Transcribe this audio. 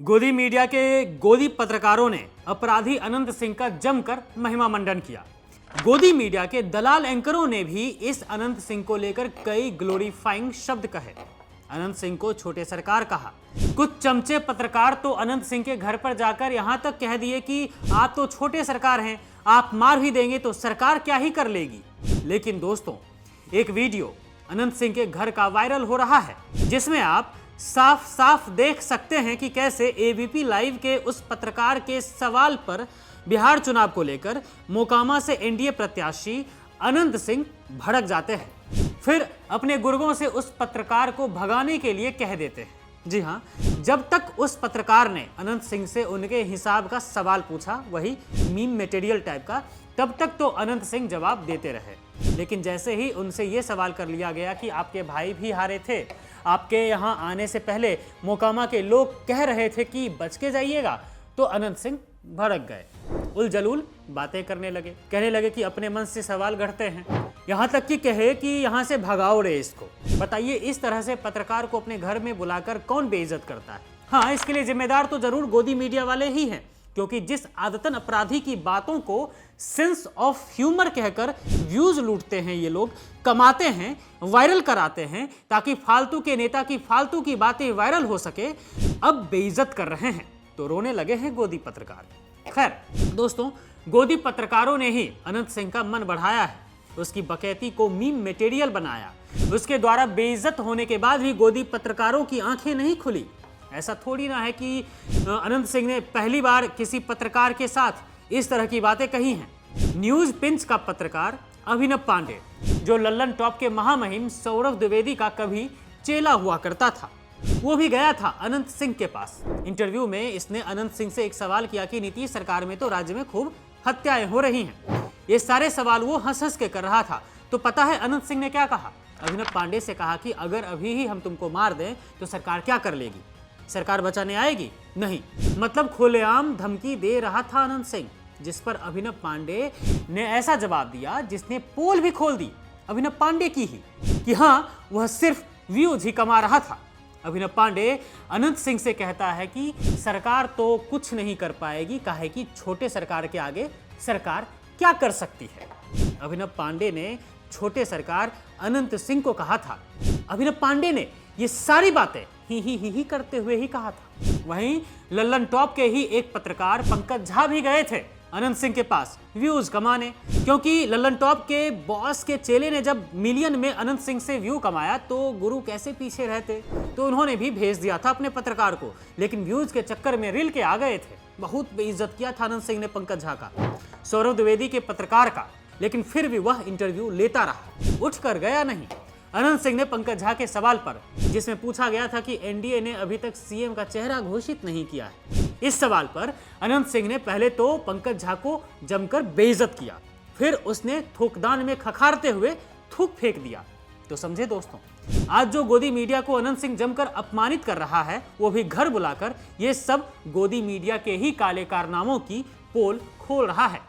गोदी मीडिया के गोदी पत्रकारों ने अपराधी अनंत सिंह का जमकर महिमा मंडन किया। गोदी मीडिया के दलाल एंकरों ने भी इस अनंत सिंह को लेकर कई ग्लोरीफाइंग शब्द कहे। अनंत सिंह को छोटे सरकार कहा। कुछ चमचे पत्रकार तो अनंत सिंह के घर पर जाकर यहां तक कह दिए कि आप तो छोटे सरकार हैं, आप मार भी देंगे तो सरकार क्या ही कर लेगी। लेकिन दोस्तों, एक वीडियो अनंत सिंह के घर का वायरल हो रहा है, जिसमें आप साफ साफ देख सकते हैं कि कैसे एबीपी लाइव के उस पत्रकार के सवाल पर बिहार चुनाव को लेकर मोकामा से एनडीए प्रत्याशी अनंत सिंह भड़क जाते हैं, फिर अपने गुर्गों से उस पत्रकार को भगाने के लिए कह देते हैं। जी हां, जब तक उस पत्रकार ने अनंत सिंह से उनके हिसाब का सवाल पूछा, वही मीम मटेरियल टाइप का, तब तक तो अनंत सिंह जवाब देते रहे। लेकिन जैसे ही उनसे यह सवाल कर लिया गया कि आपके भाई भी हारे थे, आपके यहां आने से पहले मोकामा के लोग कह रहे थे कि बच के जाइएगा, तो अनंत सिंह भड़क गए, उलझुल बातें करने लगे, कहने लगे कि अपने मन से सवाल गढ़ते हैं, यहां तक कि कहे कि यहां से भगाओ रे इसको। बताइए, इस तरह से पत्रकार को अपने घर में बुलाकर कौन बेइज्जत करता है? हाँ, इसके लिए जिम्मेदार तो जरूर गोदी मीडिया वाले ही हैं, क्योंकि जिस आदतन अपराधी की बातों को सेंस ऑफ ह्यूमर कहकर व्यूज लूटते हैं, ये लोग कमाते हैं, वायरल कराते हैं ताकि फालतू के नेता की फालतू की बातें वायरल हो सके, अब बेइज्जत कर रहे हैं तो रोने लगे हैं गोदी पत्रकार। खैर दोस्तों, गोदी पत्रकारों ने ही अनंत सिंह का मन बढ़ाया है, उसकी बकैती को मीम मटेरियल बनाया। उसके द्वारा बेइज्जत होने के बाद भी गोदी पत्रकारों की आंखें नहीं खुली। ऐसा थोड़ी ना है कि अनंत सिंह ने पहली बार किसी पत्रकार के साथ इस तरह की बातें कही हैं। न्यूज पिंच का पत्रकार अभिनव पांडे, जो लल्लन टॉप के महामहिम सौरभ द्विवेदी का कभी चेला हुआ करता था, वो भी गया था अनंत सिंह के पास। इंटरव्यू में इसने अनंत सिंह से एक सवाल किया कि नीतीश सरकार में तो राज्य में खूब हत्याएं हो रही हैं। ये सारे सवाल वो हंस हंस के कर रहा था। तो पता है अनंत सिंह ने क्या कहा? अभिनव पांडे से कहा कि अगर अभी ही हम तुमको मार दें तो सरकार क्या कर लेगी? सरकार बचाने आएगी? नहीं। मतलब खुलेआम धमकी दे रहा था अनंत सिंह, जिस पर अभिनव पांडे ने ऐसा जवाब दिया जिसने पोल भी खोल दी अभिनव पांडे की ही, कि हाँ, वह सिर्फ व्यूज ही कमा रहा था। अभिनव पांडे अनंत सिंह से कहता है कि सरकार तो कुछ नहीं कर पाएगी, काहे कि छोटे सरकार के आगे सरकार क्या कर सकती है। अभिनव पांडे ने छोटे सरकार अनंत सिंह को कहा था। अभिनव पांडे ने ये सारी बातें ही करते हुए ही कहा था। वहीं लल्लन टॉप के ही एक पत्रकार पंकज झा भी गए थे अनंत सिंह के पास व्यूज कमाने, क्योंकि लल्लन टॉप के बॉस के चेले ने जब मिलियन में अनंत सिंह से व्यू कमाया तो गुरु कैसे पीछे रहते, तो उन्होंने भी भेज दिया था अपने पत्रकार को, लेकिन व्यूज के चक्कर में रिल के आ गए थे। बहुत बेइज्जत किया था अनंत सिंह ने पंकज झा का, सौरभ द्विवेदी के पत्रकार का, लेकिन फिर भी वह इंटरव्यू लेता रहा, उठकर गया नहीं। अनंत सिंह ने पंकज झा के सवाल पर, जिसमें पूछा गया था कि एनडीए ने अभी तक सीएम का चेहरा घोषित नहीं किया है, इस सवाल पर अनंत सिंह ने पहले तो पंकज झा को जमकर बेइज्जत किया, फिर उसने थूकदान में खखारते हुए थूक फेंक दिया। तो समझे दोस्तों, आज जो गोदी मीडिया को अनंत सिंह जमकर अपमानित कर रहा है, वो भी घर बुलाकर ये सब गोदी मीडिया के ही काले कारनामों की पोल खोल रहा है।